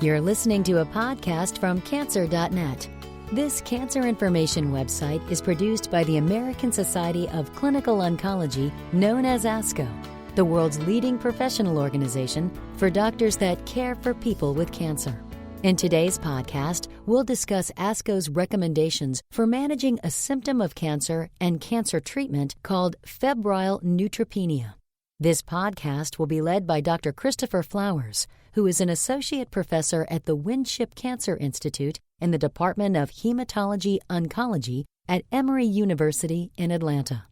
You're listening to a podcast from Cancer.net. This cancer information website is produced by the American Society of Clinical Oncology, known as ASCO, the world's leading professional organization for doctors that care for people with cancer. In today's podcast, we'll discuss ASCO's recommendations for managing a symptom of cancer and cancer treatment called febrile neutropenia. This podcast will be led by Dr. Christopher Flowers, who is an associate professor at the Winship Cancer Institute in the Department of Hematology Oncology at Emory University in Atlanta.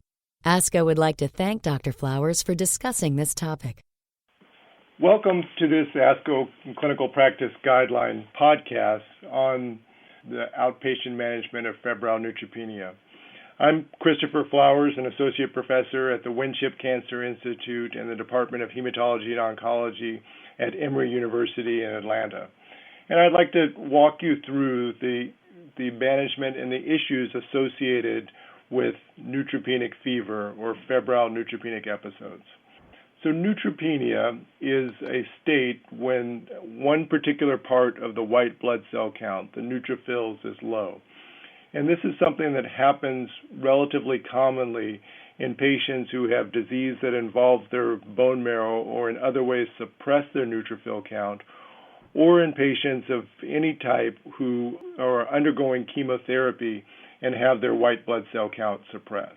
ASCO would like to thank Dr. Flowers for discussing this topic. Welcome to this ASCO Clinical Practice Guideline podcast on the outpatient management of febrile neutropenia. I'm Christopher Flowers, an associate professor at the Winship Cancer Institute in the Department of Hematology and Oncology at Emory University in Atlanta. And I'd like to walk you through the management and the issues associated with neutropenic fever or febrile neutropenic episodes. So neutropenia is a state when one particular part of the white blood cell count, the neutrophils, is low. And this is something that happens relatively commonly in patients who have disease that involves their bone marrow or in other ways suppress their neutrophil count, or in patients of any type who are undergoing chemotherapy and have their white blood cell count suppressed.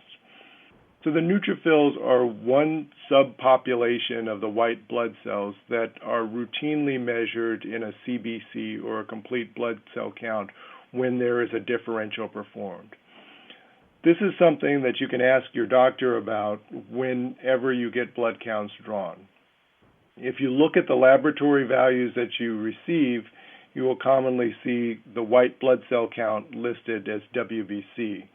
So the neutrophils are one subpopulation of the white blood cells that are routinely measured in a CBC or a complete blood cell count when there is a differential performed. This is something that you can ask your doctor about whenever you get blood counts drawn. If you look at the laboratory values that you receive, you will commonly see the white blood cell count listed as WBC.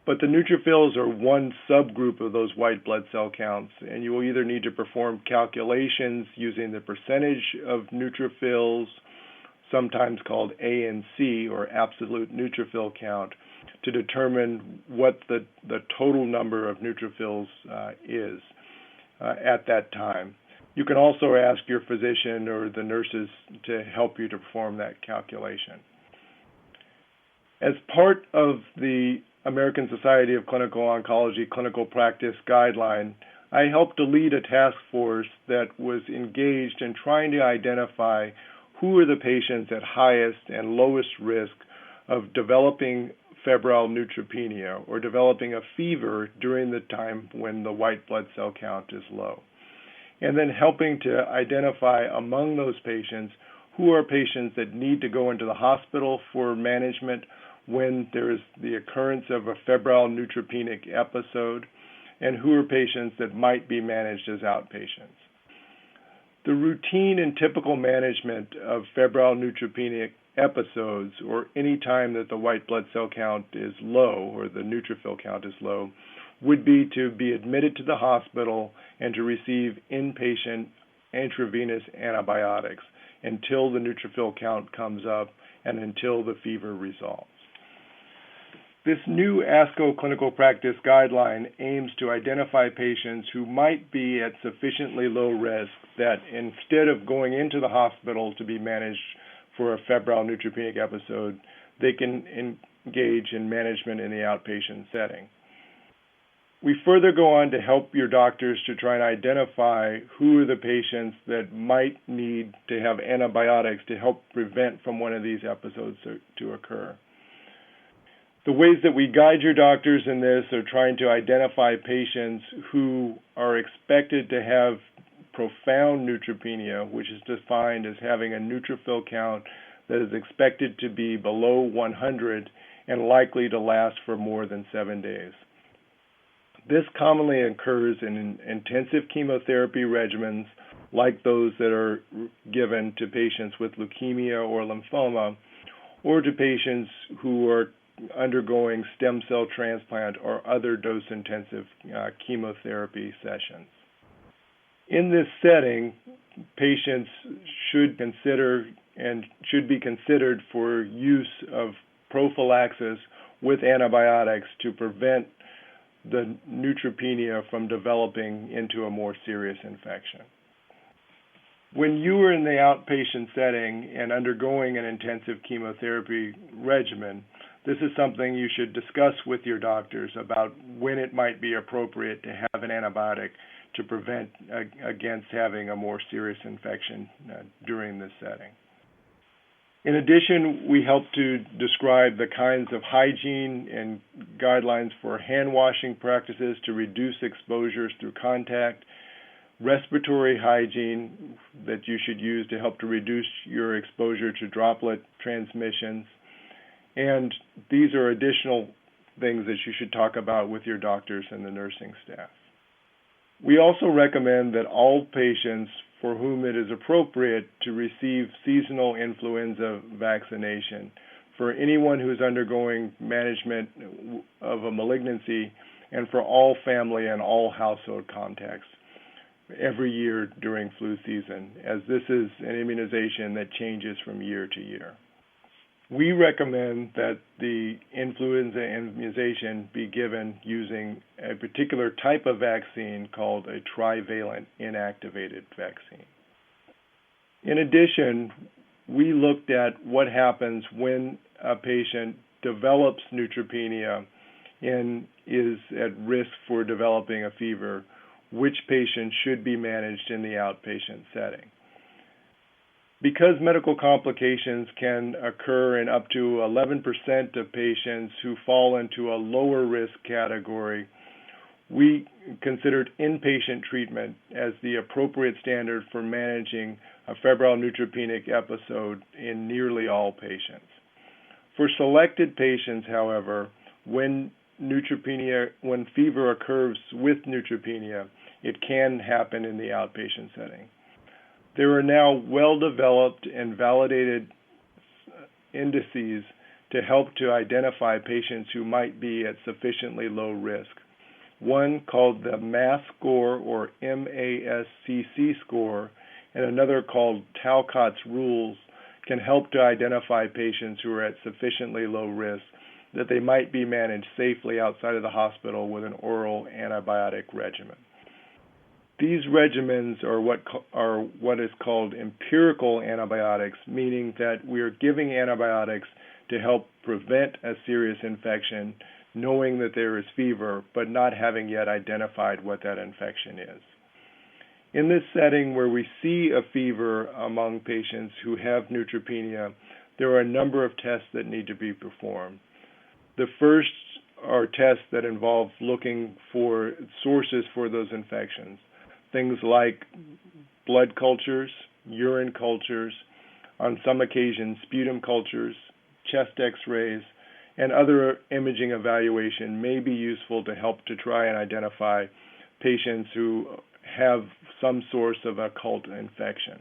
But the neutrophils are one subgroup of those white blood cell counts, and you will either need to perform calculations using the percentage of neutrophils, sometimes called ANC, or absolute neutrophil count, to determine what the total number of neutrophils is at that time. You can also ask your physician or the nurses to help you to perform that calculation. As part of the American Society of Clinical Oncology Clinical Practice Guideline, I helped to lead a task force that was engaged in trying to identify who are the patients at highest and lowest risk of developing febrile neutropenia or developing a fever during the time when the white blood cell count is low. And then helping to identify among those patients who are patients that need to go into the hospital for management when there is the occurrence of a febrile neutropenic episode, and who are patients that might be managed as outpatients. The routine and typical management of febrile neutropenic episodes, or any time that the white blood cell count is low or the neutrophil count is low, would be to be admitted to the hospital and to receive inpatient intravenous antibiotics until the neutrophil count comes up and until the fever resolves. This new ASCO Clinical Practice Guideline aims to identify patients who might be at sufficiently low risk that instead of going into the hospital to be managed for a febrile neutropenic episode, they can engage in management in the outpatient setting. We further go on to help your doctors to try and identify who are the patients that might need to have antibiotics to help prevent from one of these episodes to occur. The ways that we guide your doctors in this are trying to identify patients who are expected to have profound neutropenia, which is defined as having a neutrophil count that is expected to be below 100 and likely to last for more than 7 days. This commonly occurs in intensive chemotherapy regimens like those that are given to patients with leukemia or lymphoma, or to patients who are undergoing stem cell transplant or other dose-intensive chemotherapy sessions. In this setting, patients should be considered for use of prophylaxis with antibiotics to prevent the neutropenia from developing into a more serious infection. When you are in the outpatient setting and undergoing an intensive chemotherapy regimen, this is something you should discuss with your doctors about when it might be appropriate to have an antibiotic to prevent against having a more serious infection during this setting. In addition, we help to describe the kinds of hygiene and guidelines for hand washing practices to reduce exposures through contact, respiratory hygiene that you should use to help to reduce your exposure to droplet transmissions, and these are additional things that you should talk about with your doctors and the nursing staff. We also recommend that all patients for whom it is appropriate to receive seasonal influenza vaccination, for anyone who is undergoing management of a malignancy, and for all family and all household contacts every year during flu season, as this is an immunization that changes from year to year. We recommend that the influenza immunization be given using a particular type of vaccine called a trivalent inactivated vaccine. In addition, we looked at what happens when a patient develops neutropenia and is at risk for developing a fever, which patients should be managed in the outpatient setting. Because medical complications can occur in up to 11% of patients who fall into a lower risk category, we considered inpatient treatment as the appropriate standard for managing a febrile neutropenic episode in nearly all patients. For selected patients, however, when fever occurs with neutropenia, it can happen in the outpatient setting. There are now well-developed and validated indices to help to identify patients who might be at sufficiently low risk. One called the MASC score, or MASCC score, and another called Talcott's rules can help to identify patients who are at sufficiently low risk that they might be managed safely outside of the hospital with an oral antibiotic regimen. These regimens are what is called empirical antibiotics, meaning that we are giving antibiotics to help prevent a serious infection, knowing that there is fever, but not having yet identified what that infection is. In this setting where we see a fever among patients who have neutropenia, there are a number of tests that need to be performed. The first are tests that involve looking for sources for those infections. Things like blood cultures, urine cultures, on some occasions sputum cultures, chest x-rays, and other imaging evaluation may be useful to help to try and identify patients who have some source of occult infection.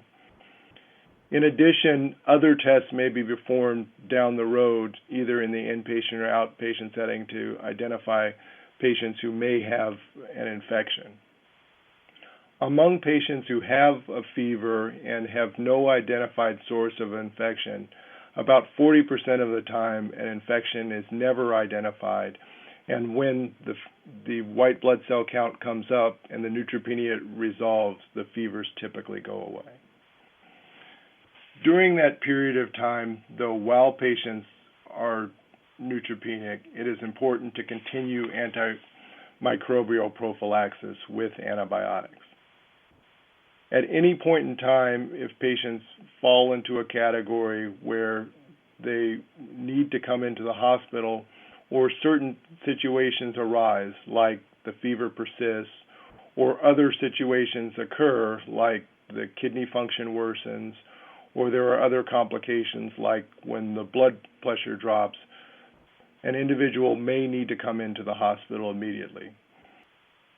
In addition, other tests may be performed down the road, either in the inpatient or outpatient setting, to identify patients who may have an infection. Among patients who have a fever and have no identified source of infection, about 40% of the time an infection is never identified, and when the white blood cell count comes up and the neutropenia resolves, the fevers typically go away. During that period of time, though, while patients are neutropenic, it is important to continue antimicrobial prophylaxis with antibiotics. At any point in time, if patients fall into a category where they need to come into the hospital or certain situations arise, like the fever persists, or other situations occur, like the kidney function worsens, or there are other complications like when the blood pressure drops, an individual may need to come into the hospital immediately.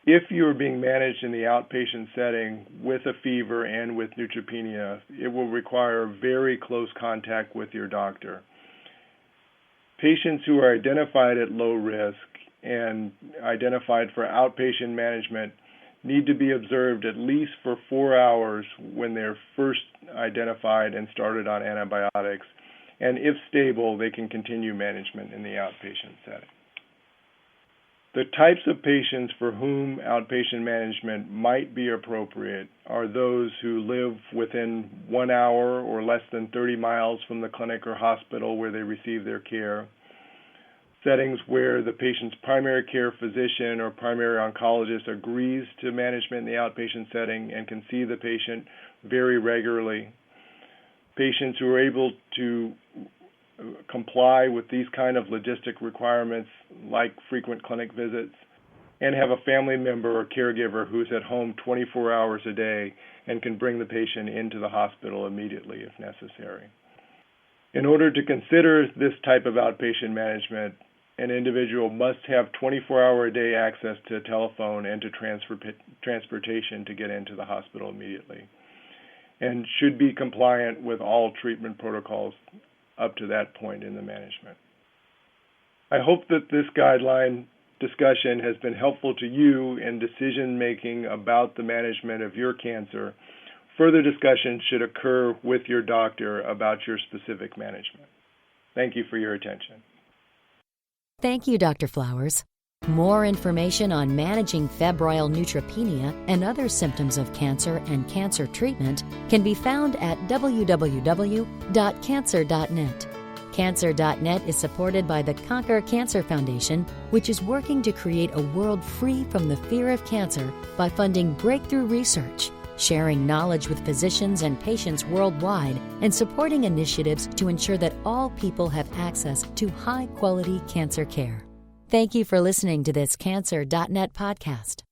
If you are being managed in the outpatient setting with a fever and with neutropenia, it will require very close contact with your doctor. Patients who are identified at low risk and identified for outpatient management need to be observed at least for 4 hours when they're first identified and started on antibiotics, and if stable, they can continue management in the outpatient setting. The types of patients for whom outpatient management might be appropriate are those who live within 1 hour or less than 30 miles from the clinic or hospital where they receive their care, settings where the patient's primary care physician or primary oncologist agrees to management in the outpatient setting and can see the patient very regularly, patients who are able to comply with these kind of logistic requirements like frequent clinic visits, and have a family member or caregiver who's at home 24 hours a day and can bring the patient into the hospital immediately if necessary. In order to consider this type of outpatient management, an individual must have 24-hour-a-day access to a telephone and to transportation to get into the hospital immediately, and should be compliant with all treatment protocols up to that point in the management. I hope that this guideline discussion has been helpful to you in decision-making about the management of your cancer. Further discussion should occur with your doctor about your specific management. Thank you for your attention. Thank you, Dr. Flowers. More information on managing febrile neutropenia and other symptoms of cancer and cancer treatment can be found at www.cancer.net. Cancer.net is supported by the Conquer Cancer Foundation, which is working to create a world free from the fear of cancer by funding breakthrough research, sharing knowledge with physicians and patients worldwide, and supporting initiatives to ensure that all people have access to high-quality cancer care. Thank you for listening to this Cancer.net podcast.